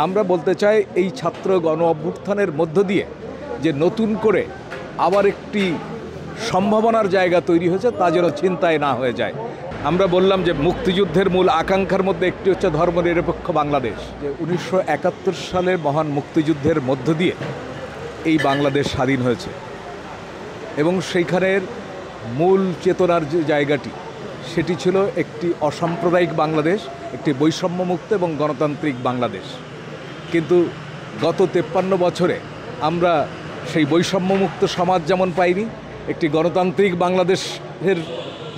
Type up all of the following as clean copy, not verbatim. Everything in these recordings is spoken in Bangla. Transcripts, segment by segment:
আমরা বলতে চাই এই ছাত্র গণ অভ্যুত্থানের মধ্য দিয়ে যে নতুন করে আবার একটি সম্ভাবনার জায়গা তৈরি হয়েছে তা যেন চিন্তায় না হয়ে যায়। আমরা বললাম যে মুক্তিযুদ্ধের মূল আকাঙ্ক্ষার মধ্যে একটি হচ্ছে ধর্মনিরপেক্ষ বাংলাদেশ। যে 1971 সালের মহান মুক্তিযুদ্ধের মধ্য দিয়ে এই বাংলাদেশ স্বাধীন হয়েছে এবং সেইখানের মূল চেতনার যে জায়গাটি সেটি ছিল একটি অসাম্প্রদায়িক বাংলাদেশ, একটি বৈষম্যমুক্ত এবং গণতান্ত্রিক বাংলাদেশ। কিন্তু গত 53 বছরে আমরা সেই বৈষম্যমুক্ত সমাজ যেমন পাইনি, একটি গণতান্ত্রিক বাংলাদেশের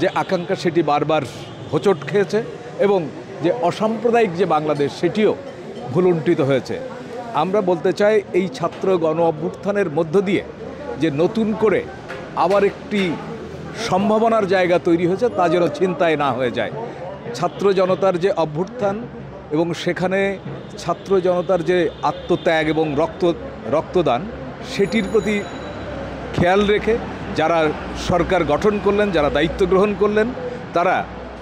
যে আকাঙ্ক্ষা সেটি বারবার হোঁচট খেয়েছে এবং যে অসাম্প্রদায়িক যে বাংলাদেশ সেটিও ভুলুণ্ঠিত হয়েছে। আমরা বলতে চাই এই ছাত্র গণ অভ্যুত্থানের মধ্য দিয়ে যে নতুন করে আবার একটি সম্ভাবনার জায়গা তৈরি হয়েছে তা যেন চিন্তায় না হয়ে যায়। ছাত্র জনতার যে অভ্যুত্থান এবং সেখানে ছাত্র জনতার যে আত্মত্যাগ এবং রক্তদান সেটির প্রতি খেয়াল রেখে যারা সরকার গঠন করলেন, যারা দায়িত্ব গ্রহণ করলেন, তারা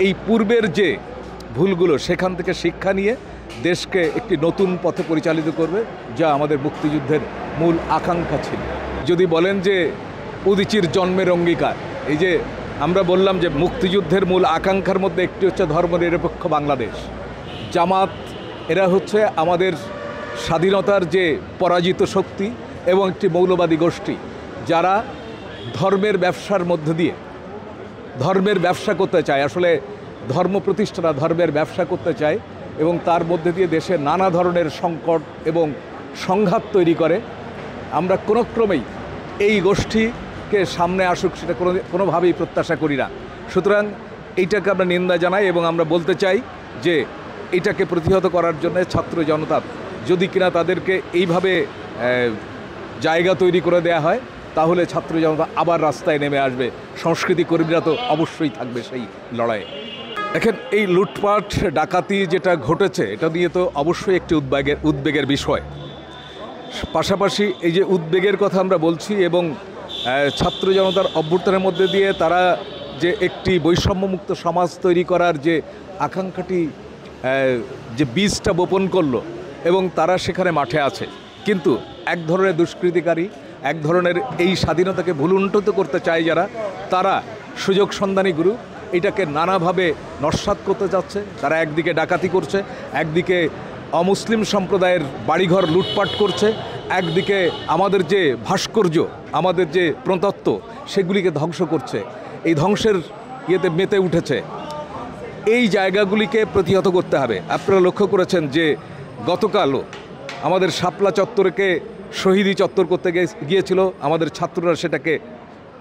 এই পূর্বের যে ভুলগুলো সেখান থেকে শিক্ষা নিয়ে দেশকে একটি নতুন পথে পরিচালিত করবে, যা আমাদের মুক্তিযুদ্ধের মূল আকাঙ্ক্ষা ছিল। যদি বলেন যে উদীচীর জন্মের অঙ্গীকার, এই যে আমরা বললাম যে মুক্তিযুদ্ধের মূল আকাঙ্ক্ষার মধ্যে একটি হচ্ছে ধর্মনিরপেক্ষ বাংলাদেশ। জামাত এরা হচ্ছে আমাদের স্বাধীনতার যে পরাজিত শক্তি এবং একটি মৌলবাদী গোষ্ঠী, যারা ধর্মের ব্যবসার মধ্য দিয়ে ধর্মের ব্যবসা করতে চায়। আসলে ধর্ম প্রতিষ্ঠাতা ধর্মের ব্যবসা করতে চায় এবং তার মধ্যে দিয়ে দেশে নানা ধরনের সংকট এবং সংঘাত তৈরি করে। আমরা কোনো ক্রমেই এই গোষ্ঠীকে সামনে আসুক সেটা কোনোভাবেই প্রত্যাশা করি না। সুতরাং এইটাকে আমরা নিন্দা জানাই এবং আমরা বলতে চাই যে এটাকে প্রতিহত করার জন্য ছাত্র জনতা যদি কিনা তাদেরকে এইভাবে জায়গা তৈরি করে দেয়া হয়, তাহলে ছাত্র জনতা আবার রাস্তায় নেমে আসবে। সংস্কৃতি কর্মীরা তো অবশ্যই থাকবে সেই লড়াইয়ে। দেখেন, এই লুটপাট ডাকাতি যেটা ঘটেছে এটা নিয়ে তো অবশ্যই একটি উদ্বেগের বিষয়। পাশাপাশি এই যে উদ্বেগের কথা আমরা বলছি এবং ছাত্র জনতার অভ্যুত্থানের মধ্যে দিয়ে তারা যে একটি বৈষম্যমুক্ত সমাজ তৈরি করার যে আকাঙ্ক্ষাটি যে বীজটা বপন করলো এবং তারা সেখানে মাঠে আছে, কিন্তু এক ধরনের দুষ্কৃতিকারী, এক ধরনের এই স্বাধীনতাকে ভুলুণ্ঠিত করতে চায় যারা, তারা সুযোগ সন্ধানী গুরু এটাকে নানাভাবে নস্যাৎ করতে যাচ্ছে। তারা একদিকে ডাকাতি করছে, একদিকে অমুসলিম সম্প্রদায়ের বাড়িঘর লুটপাট করছে, একদিকে আমাদের যে ভাস্কর্য, আমাদের যে প্রত্নতত্ত্ব সেগুলিকে ধ্বংস করছে। এই ধ্বংসের ইয়েতে মেতে উঠেছে। এই জায়গাগুলিকে প্রতিহত করতে হবে। আপনারা লক্ষ্য করেছেন যে গতকালও আমাদের শাপলা চত্বরকে শহীদি চত্বর করতে গিয়েছিল আমাদের ছাত্ররা, সেটাকে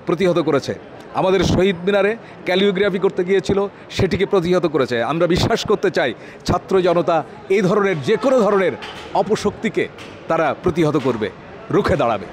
প্রতিহত করেছে। আমাদের শহীদ মিনারে ক্যালিওগ্রাফি করতে গিয়েছিল, সেটিকে প্রতিহত করেছে। আমরা বিশ্বাস করতে চাই ছাত্র জনতা এই ধরনের যে কোনো ধরনের অপশক্তিকে তারা প্রতিহত করবে, রুখে দাঁড়াবে।